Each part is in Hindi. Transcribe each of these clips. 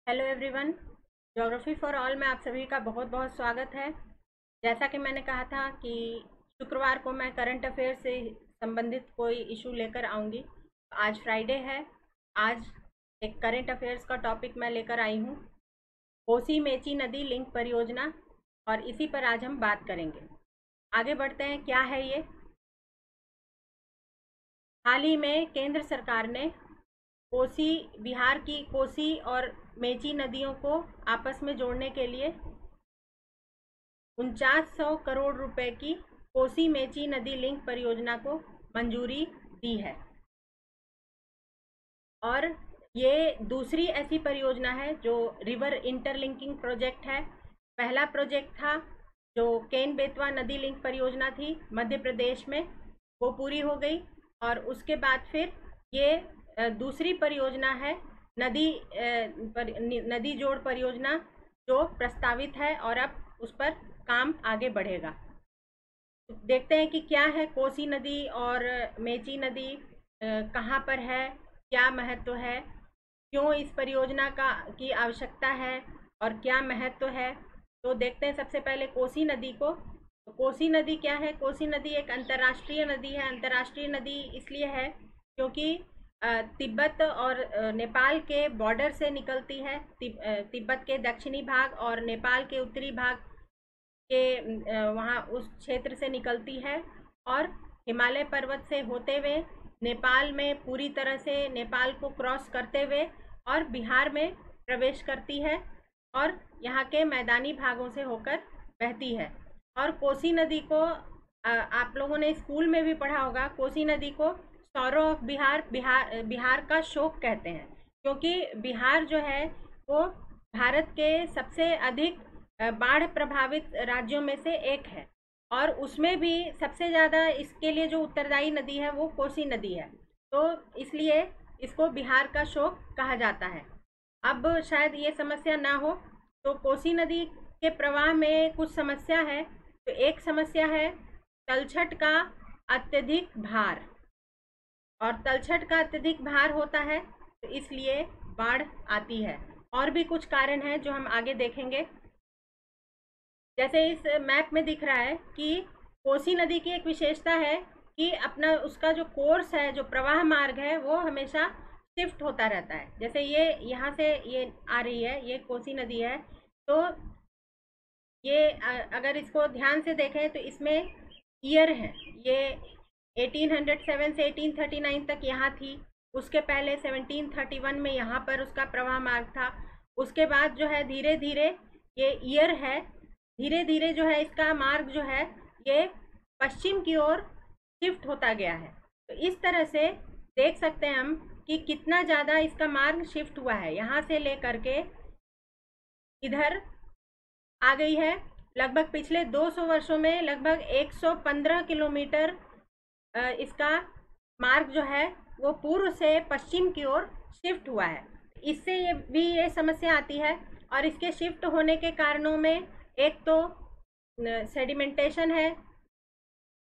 Hello everyone. Geography for all में आप सभी का बहुत बहुत स्वागत है। जैसा कि मैंने कहा था कि शुक्रवार को मैं करंट अफेयर से संबंधित कोई इशू लेकर आऊँगी। आज फ्राइडे है। आज एक करंट अफेयर्स का टॉपिक मैं लेकर आई हूँ, कोसी मेची नदी लिंक परियोजना, और इसी पर आज हम बात करेंगे। आगे बढ़ते हैं। क्या है ये? हाल ही में केंद्र सरकार ने कोसी, बिहार की कोसी और मेची नदियों को आपस में जोड़ने के लिए 4900 करोड़ रुपए की कोसी मेची नदी लिंक परियोजना को मंजूरी दी है। और ये दूसरी ऐसी परियोजना है जो रिवर इंटरलिंकिंग प्रोजेक्ट है। पहला प्रोजेक्ट था जो केन बेतवा नदी लिंक परियोजना थी मध्य प्रदेश में, वो पूरी हो गई। और उसके बाद फिर ये दूसरी परियोजना है नदी जोड़ परियोजना, जो प्रस्तावित है और अब उस पर काम आगे बढ़ेगा। देखते हैं कि क्या है कोसी नदी और मेची नदी, कहाँ पर है, क्या महत्व है, क्यों इस परियोजना की आवश्यकता है और क्या महत्व है। तो देखते हैं सबसे पहले कोसी नदी को। तो कोसी नदी क्या है? कोसी नदी एक अंतर्राष्ट्रीय नदी है। अंतर्राष्ट्रीय नदी इसलिए है क्योंकि तिब्बत और नेपाल के बॉर्डर से निकलती है। तिब्बत के दक्षिणी भाग और नेपाल के उत्तरी भाग के वहाँ उस क्षेत्र से निकलती है और हिमालय पर्वत से होते हुए नेपाल में पूरी तरह से नेपाल को क्रॉस करते हुए और बिहार में प्रवेश करती है और यहाँ के मैदानी भागों से होकर बहती है। और कोसी नदी को आप लोगों ने स्कूल में भी पढ़ा होगा। कोसी नदी को सौरो ऑफ बिहार का शोक कहते हैं, क्योंकि बिहार जो है वो भारत के सबसे अधिक बाढ़ प्रभावित राज्यों में से एक है और उसमें भी सबसे ज़्यादा इसके लिए जो उत्तरदायी नदी है वो कोसी नदी है। तो इसलिए इसको बिहार का शोक कहा जाता है। अब शायद ये समस्या ना हो, तो कोसी नदी के प्रवाह में कुछ समस्या है। तो एक समस्या है तलछट का अत्यधिक भार, और तलछट का अत्यधिक भार होता है तो इसलिए बाढ़ आती है। और भी कुछ कारण हैं जो हम आगे देखेंगे। जैसे इस मैप में दिख रहा है कि कोसी नदी की एक विशेषता है कि अपना उसका जो कोर्स है, जो प्रवाह मार्ग है, वो हमेशा शिफ्ट होता रहता है। जैसे ये यहाँ से ये आ रही है, ये कोसी नदी है, तो ये अगर इसको ध्यान से देखें तो इसमें ईयर है। ये 1807 से 1839 तक यहाँ थी। उसके पहले 1731 में यहाँ पर उसका प्रवाह मार्ग था। उसके बाद जो है धीरे धीरे ये ईयर है, धीरे धीरे जो है इसका मार्ग जो है ये पश्चिम की ओर शिफ्ट होता गया है। तो इस तरह से देख सकते हैं हम कि कितना ज़्यादा इसका मार्ग शिफ्ट हुआ है। यहाँ से लेकर के इधर आ गई है। लगभग पिछले 200 वर्षों में लगभग 115 किलोमीटर इसका मार्ग जो है वो पूर्व से पश्चिम की ओर शिफ्ट हुआ है। इससे ये समस्या आती है। और इसके शिफ्ट होने के कारणों में एक तो सेडिमेंटेशन है,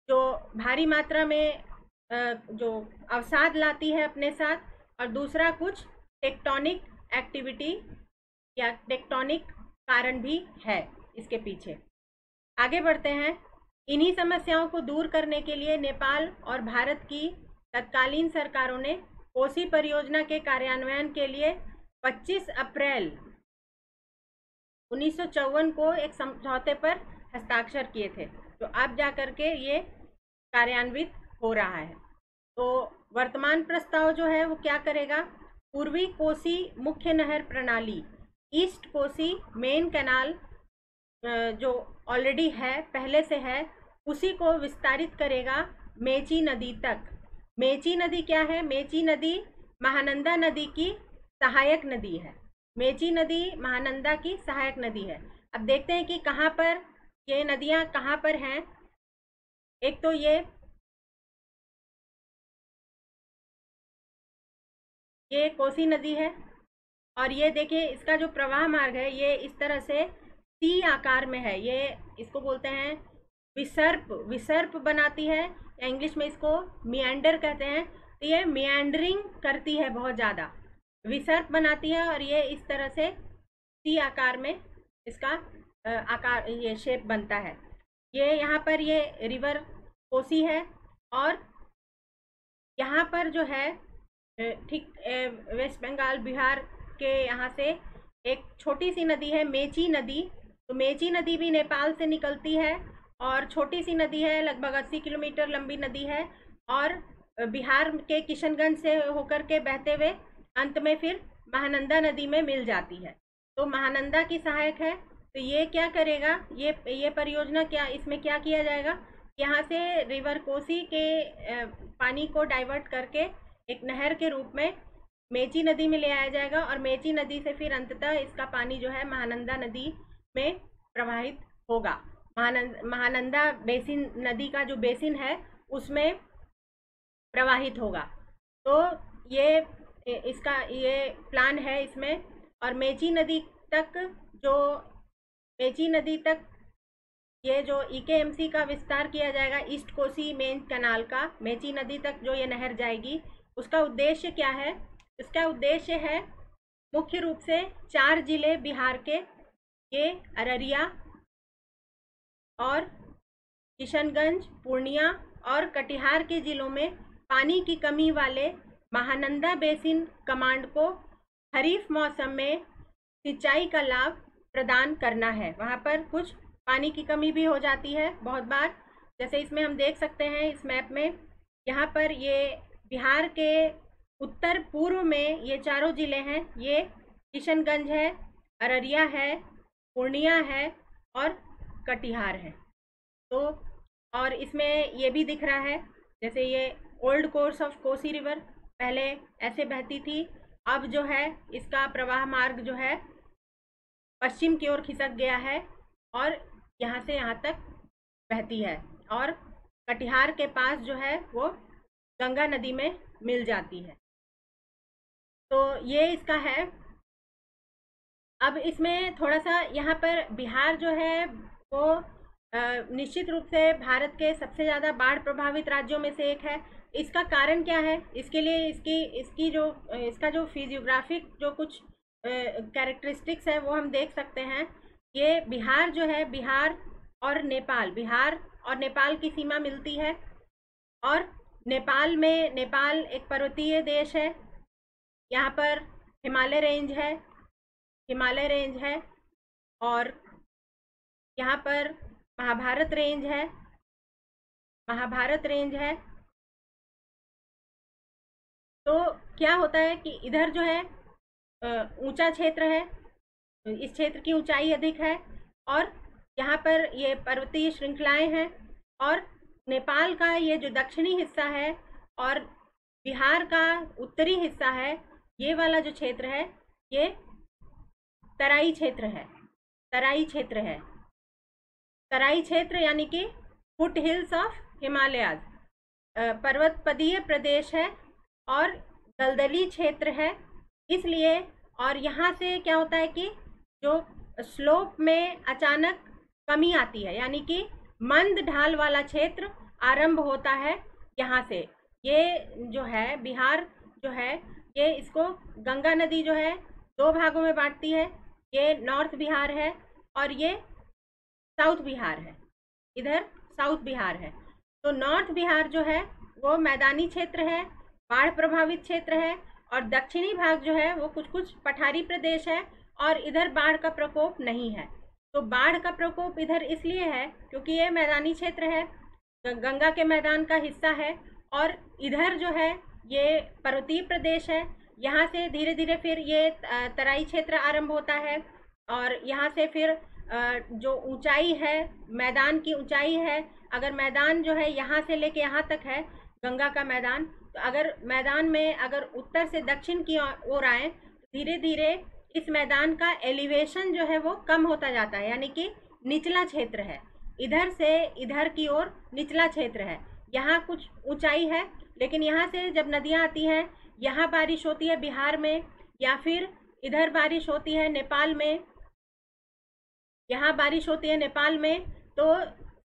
जो भारी मात्रा में जो अवसाद लाती है अपने साथ, और दूसरा कुछ टेक्टोनिक एक्टिविटी या टेक्टोनिक कारण भी है इसके पीछे। आगे बढ़ते हैं। इन्हीं समस्याओं को दूर करने के लिए नेपाल और भारत की तत्कालीन सरकारों ने कोसी परियोजना के कार्यान्वयन के लिए 25 अप्रैल 1954 को एक समझौते पर हस्ताक्षर किए थे। तो अब जाकर के ये कार्यान्वित हो रहा है। तो वर्तमान प्रस्ताव जो है वो क्या करेगा? पूर्वी कोसी मुख्य नहर प्रणाली, ईस्ट कोसी मेन कैनाल, जो ऑलरेडी है, पहले से है, उसी को विस्तारित करेगा मेची नदी तक। मेची नदी क्या है? मेची नदी महानंदा नदी की सहायक नदी है। मेची नदी महानंदा की सहायक नदी है। अब देखते हैं कि कहाँ पर ये नदियाँ कहाँ पर हैं। एक तो ये कोसी नदी है, और ये देखिए इसका जो प्रवाह मार्ग है ये इस तरह से सी आकार में है। ये इसको बोलते हैं विसर्प बनाती है, या इंग्लिश में इसको मियांडर कहते हैं। तो ये मियांडरिंग करती है बहुत ज़्यादा। विसर्प बनाती है और ये इस तरह से सी आकार में इसका आकार, ये शेप बनता है। ये यहाँ पर ये रिवर कोसी है और यहाँ पर जो है ठीक वेस्ट बंगाल बिहार के यहाँ से एक छोटी सी नदी है मेची नदी। तो मेची नदी भी नेपाल से निकलती है और छोटी सी नदी है, लगभग 80 किलोमीटर लंबी नदी है और बिहार के किशनगंज से होकर के बहते हुए अंत में फिर महानंदा नदी में मिल जाती है। तो महानंदा की सहायक है। तो ये क्या करेगा, ये परियोजना क्या, इसमें क्या किया जाएगा, यहाँ से रिवर कोसी के पानी को डाइवर्ट करके एक नहर के रूप में मेची नदी में ले आया जाएगा और मेची नदी से फिर अंततः इसका पानी जो है महानंदा नदी में प्रवाहित होगा। महानंदा बेसिन, नदी का जो बेसिन है उसमें प्रवाहित होगा। तो ये इसका ये प्लान है इसमें। और मेची नदी तक ये जो EKMC का विस्तार किया जाएगा, ईस्ट कोसी मेन कैनाल का, मेची नदी तक जो ये नहर जाएगी, उसका उद्देश्य क्या है? इसका उद्देश्य है मुख्य रूप से 4 जिले बिहार के, ये अररिया और किशनगंज, पूर्णिया और कटिहार के जिलों में पानी की कमी वाले महानंदा बेसिन कमांड को खरीफ मौसम में सिंचाई का लाभ प्रदान करना है। वहाँ पर कुछ पानी की कमी भी हो जाती है बहुत बार, जैसे इसमें हम देख सकते हैं इस मैप में, यहाँ पर ये बिहार के उत्तर पूर्व में ये चारों जिले हैं, ये किशनगंज है, अररिया है, पूर्णिया है और कटिहार है। तो और इसमें ये भी दिख रहा है, जैसे ये old course of Kosi river पहले ऐसे बहती थी, अब जो है इसका प्रवाह मार्ग जो है पश्चिम की ओर खिसक गया है और यहाँ से यहाँ तक बहती है और कटिहार के पास जो है वो गंगा नदी में मिल जाती है। तो ये इसका है। अब इसमें थोड़ा सा यहाँ पर बिहार जो है वो निश्चित रूप से भारत के सबसे ज़्यादा बाढ़ प्रभावित राज्यों में से एक है। इसका कारण क्या है? इसके लिए इसका जो फिजियोग्राफिक जो कुछ कैरेक्टरिस्टिक्स है वो हम देख सकते हैं। ये बिहार जो है, बिहार और नेपाल की सीमा मिलती है और नेपाल एक पर्वतीय देश है। यहाँ पर हिमालय रेंज है और यहाँ पर महाभारत रेंज है। तो क्या होता है कि इधर जो है ऊंचा क्षेत्र है, इस क्षेत्र की ऊंचाई अधिक है और यहाँ पर ये पर्वतीय श्रृंखलाएं हैं और नेपाल का ये जो दक्षिणी हिस्सा है और बिहार का उत्तरी हिस्सा है, ये वाला जो क्षेत्र है ये तराई क्षेत्र यानी कि फुट हिल्स ऑफ हिमालयाज, पर्वतपदीय प्रदेश है और दलदली क्षेत्र है इसलिए। और यहाँ से क्या होता है कि जो स्लोप में अचानक कमी आती है, यानी कि मंद ढाल वाला क्षेत्र आरंभ होता है यहाँ से। ये जो है बिहार जो है, ये इसको गंगा नदी जो है 2 भागों में बांटती है। ये नॉर्थ बिहार है और ये साउथ बिहार है, इधर साउथ बिहार है। तो नॉर्थ बिहार जो है वो मैदानी क्षेत्र है, बाढ़ प्रभावित क्षेत्र है और दक्षिणी भाग जो है वो कुछ पठारी प्रदेश है और इधर बाढ़ का प्रकोप नहीं है। तो बाढ़ का प्रकोप इधर इसलिए है क्योंकि ये मैदानी क्षेत्र है, गंगा के मैदान का हिस्सा है और इधर जो है ये पर्वतीय प्रदेश है। यहाँ से धीरे धीरे फिर ये तराई क्षेत्र आरंभ होता है और यहाँ से फिर जो ऊंचाई है, मैदान की ऊंचाई है, अगर मैदान जो है यहाँ से लेके यहाँ तक है गंगा का मैदान, तो अगर मैदान में अगर उत्तर से दक्षिण की ओर आए तो धीरे धीरे इस मैदान का एलिवेशन जो है वो कम होता जाता है, यानी कि निचला क्षेत्र है। इधर से इधर की ओर निचला क्षेत्र है, यहाँ कुछ ऊंचाई है, लेकिन यहाँ से जब नदियाँ आती हैं, यहाँ बारिश होती है बिहार में या फिर इधर बारिश होती है नेपाल में, यहाँ बारिश होती है नेपाल में, तो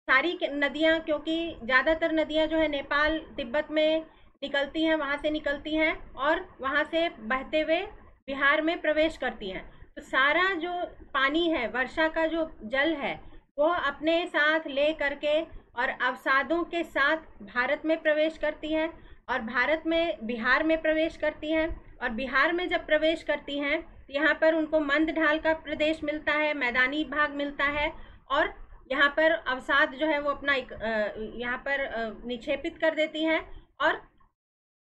सारी नदियाँ, क्योंकि ज़्यादातर नदियाँ जो है नेपाल तिब्बत में निकलती हैं, वहाँ से निकलती हैं और वहाँ से बहते हुए बिहार में प्रवेश करती हैं। तो सारा जो पानी है, वर्षा का जो जल है, वो अपने साथ ले करके और अवसादों के साथ भारत में प्रवेश करती हैं, और भारत में बिहार में प्रवेश करती हैं। और बिहार में जब प्रवेश करती हैं तो यहाँ पर उनको मंद ढाल का प्रदेश मिलता है, मैदानी भाग मिलता है, और यहाँ पर अवसाद जो है वो अपना यहाँ पर निक्षेपित कर देती हैं। और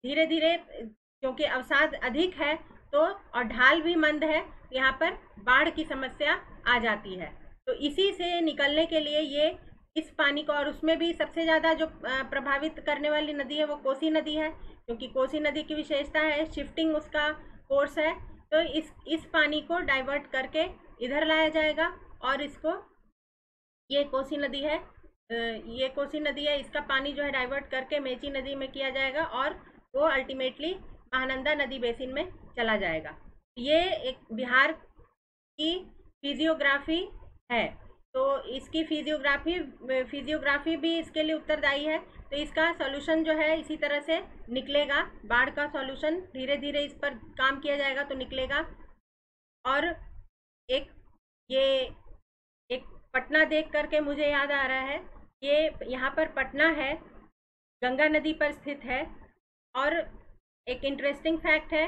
धीरे धीरे, क्योंकि अवसाद अधिक है तो और ढाल भी मंद है, यहाँ पर बाढ़ की समस्या आ जाती है। तो इसी से निकलने के लिए ये इस पानी को, और उसमें भी सबसे ज़्यादा जो प्रभावित करने वाली नदी है वो कोसी नदी है, क्योंकि कोसी नदी की विशेषता है शिफ्टिंग उसका कोर्स है। तो इस पानी को डाइवर्ट करके इधर लाया जाएगा, और इसको, ये कोसी नदी है, ये कोसी नदी है, इसका पानी जो है डाइवर्ट करके मेची नदी में किया जाएगा, और वो अल्टीमेटली महानंदा नदी बेसिन में चला जाएगा। ये एक बिहार की फिजियोग्राफी है। तो इसकी फिजियोग्राफी भी इसके लिए उत्तरदायी है। तो इसका सॉल्यूशन जो है इसी तरह से निकलेगा, बाढ़ का सॉल्यूशन धीरे धीरे इस पर काम किया जाएगा तो निकलेगा। और एक ये एक पटना देख करके मुझे याद आ रहा है, ये यहाँ पर पटना है, गंगा नदी पर स्थित है। और एक इंटरेस्टिंग फैक्ट है,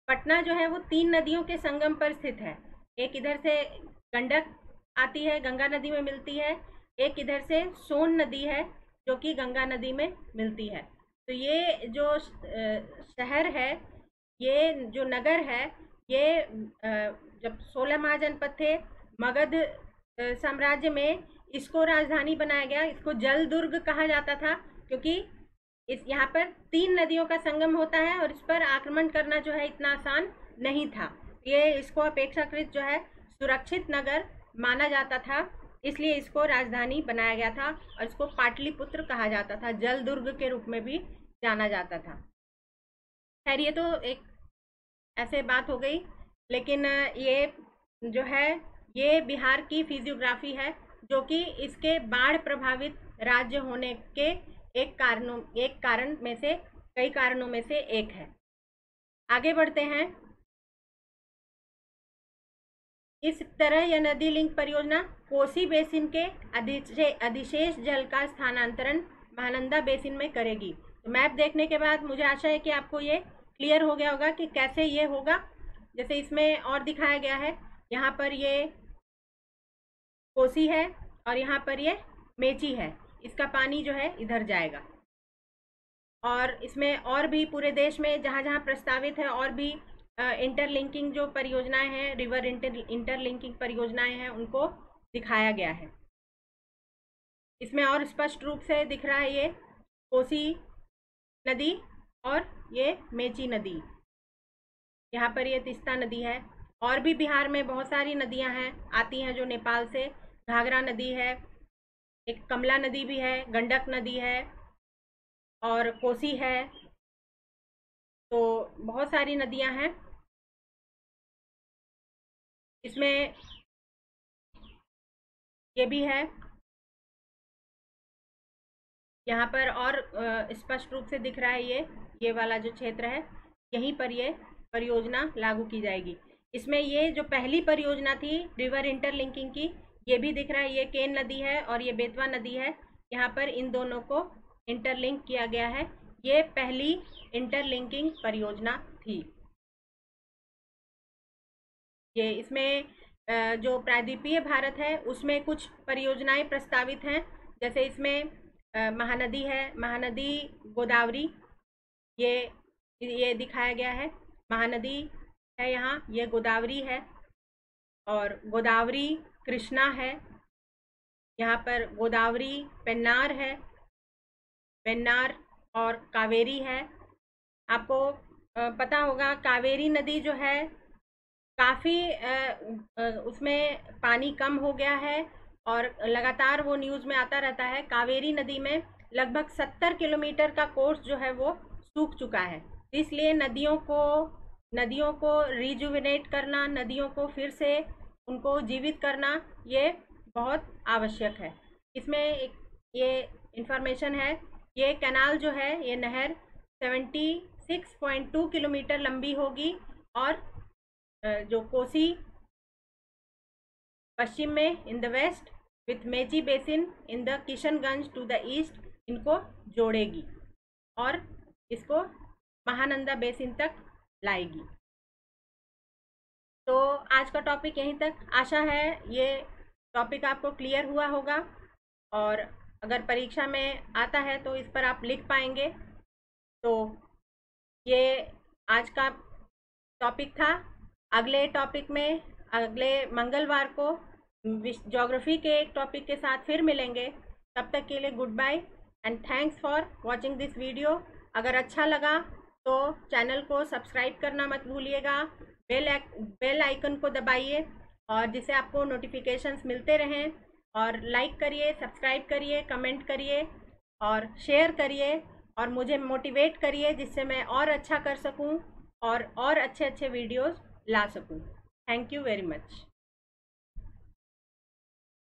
पटना जो है वो 3 नदियों के संगम पर स्थित है। एक इधर से गंडक आती है, गंगा नदी में मिलती है, एक इधर से सोन नदी है जो कि गंगा नदी में मिलती है। तो ये जो शहर है, ये जो नगर है, ये जब 16 महाजनपद थे मगध साम्राज्य में, इसको राजधानी बनाया गया। इसको जल दुर्ग कहा जाता था, क्योंकि इस यहाँ पर 3 नदियों का संगम होता है और इस पर आक्रमण करना जो है इतना आसान नहीं था। ये इसको अपेक्षाकृत जो है सुरक्षित नगर माना जाता था, इसलिए इसको राजधानी बनाया गया था, और इसको पाटलिपुत्र कहा जाता था, जल दुर्ग के रूप में भी जाना जाता था। खैर, ये तो एक ऐसे बात हो गई, लेकिन ये जो है ये बिहार की फिजियोग्राफी है, जो कि इसके बाढ़ प्रभावित राज्य होने के कई कारणों में से एक है। आगे बढ़ते हैं। इस तरह यह नदी लिंक परियोजना कोसी बेसिन के अधिशेष जल का स्थानांतरण महानंदा बेसिन में करेगी। तो मैप देखने के बाद मुझे आशा है कि आपको ये क्लियर हो गया होगा कि कैसे ये होगा। जैसे इसमें और दिखाया गया है, यहाँ पर ये कोसी है और यहाँ पर ये मेची है, इसका पानी जो है इधर जाएगा। और इसमें और भी पूरे देश में जहाँ जहाँ प्रस्तावित है और भी इंटरलिंकिंग जो परियोजनाएं हैं, रिवर इंटरलिंकिंग परियोजनाएं हैं, उनको दिखाया गया है। इसमें और स्पष्ट रूप से दिख रहा है ये कोसी नदी और ये मेची नदी। यहाँ पर ये तीस्ता नदी है। और भी बिहार में बहुत सारी नदियाँ हैं, आती हैं जो नेपाल से। घाघरा नदी है, एक कमला नदी भी है, गंडक नदी है और कोसी है। तो बहुत सारी नदियाँ हैं। इसमें ये भी है, यहाँ पर और स्पष्ट रूप से दिख रहा है ये वाला जो क्षेत्र है, यहीं पर ये परियोजना लागू की जाएगी। इसमें ये जो पहली परियोजना थी रिवर इंटरलिंकिंग की, ये भी दिख रहा है, ये केन नदी है और ये बेतवा नदी है। यहाँ पर इन दोनों को इंटरलिंक किया गया है। ये पहली इंटरलिंकिंग परियोजना थी। ये इसमें जो प्रायद्वीपीय भारत है उसमें कुछ परियोजनाएं प्रस्तावित हैं। जैसे इसमें महानदी है, महानदी गोदावरी, ये दिखाया गया है। महानदी है यहाँ, ये गोदावरी है, और गोदावरी कृष्णा है। यहाँ पर गोदावरी पेन्नार है, पेन्नार और कावेरी है। आपको पता होगा कावेरी नदी जो है काफ़ी उसमें पानी कम हो गया है और लगातार वो न्यूज़ में आता रहता है। कावेरी नदी में लगभग 70 किलोमीटर का कोर्स जो है वो सूख चुका है। इसलिए नदियों को रिजुविनेट करना, नदियों को फिर से उनको जीवित करना, ये बहुत आवश्यक है। इसमें एक ये इंफॉर्मेशन है, ये कैनाल जो है, ये नहर 76.2 किलोमीटर लंबी होगी और जो कोसी पश्चिम में in the west with Mechi basin in the Kishanganj to the east इनको जोड़ेगी और इसको महानंदा बेसिन तक लाएगी। तो आज का टॉपिक यहीं तक। आशा है ये टॉपिक आपको क्लियर हुआ होगा और अगर परीक्षा में आता है तो इस पर आप लिख पाएंगे। तो ये आज का टॉपिक था। अगले टॉपिक में अगले मंगलवार को ज्योग्राफी के एक टॉपिक के साथ फिर मिलेंगे। तब तक के लिए goodbye and thanks for watching this video. अगर अच्छा लगा तो चैनल को सब्सक्राइब करना मत भूलिएगा, बेल आइकन को दबाइए और जिससे आपको नोटिफिकेशंस मिलते रहें। और लाइक करिए, सब्सक्राइब करिए, कमेंट करिए और शेयर करिए और मुझे मोटिवेट करिए जिससे मैं और अच्छा कर सकूं और अच्छे अच्छे वीडियोस ला सकूं। Thank you very much.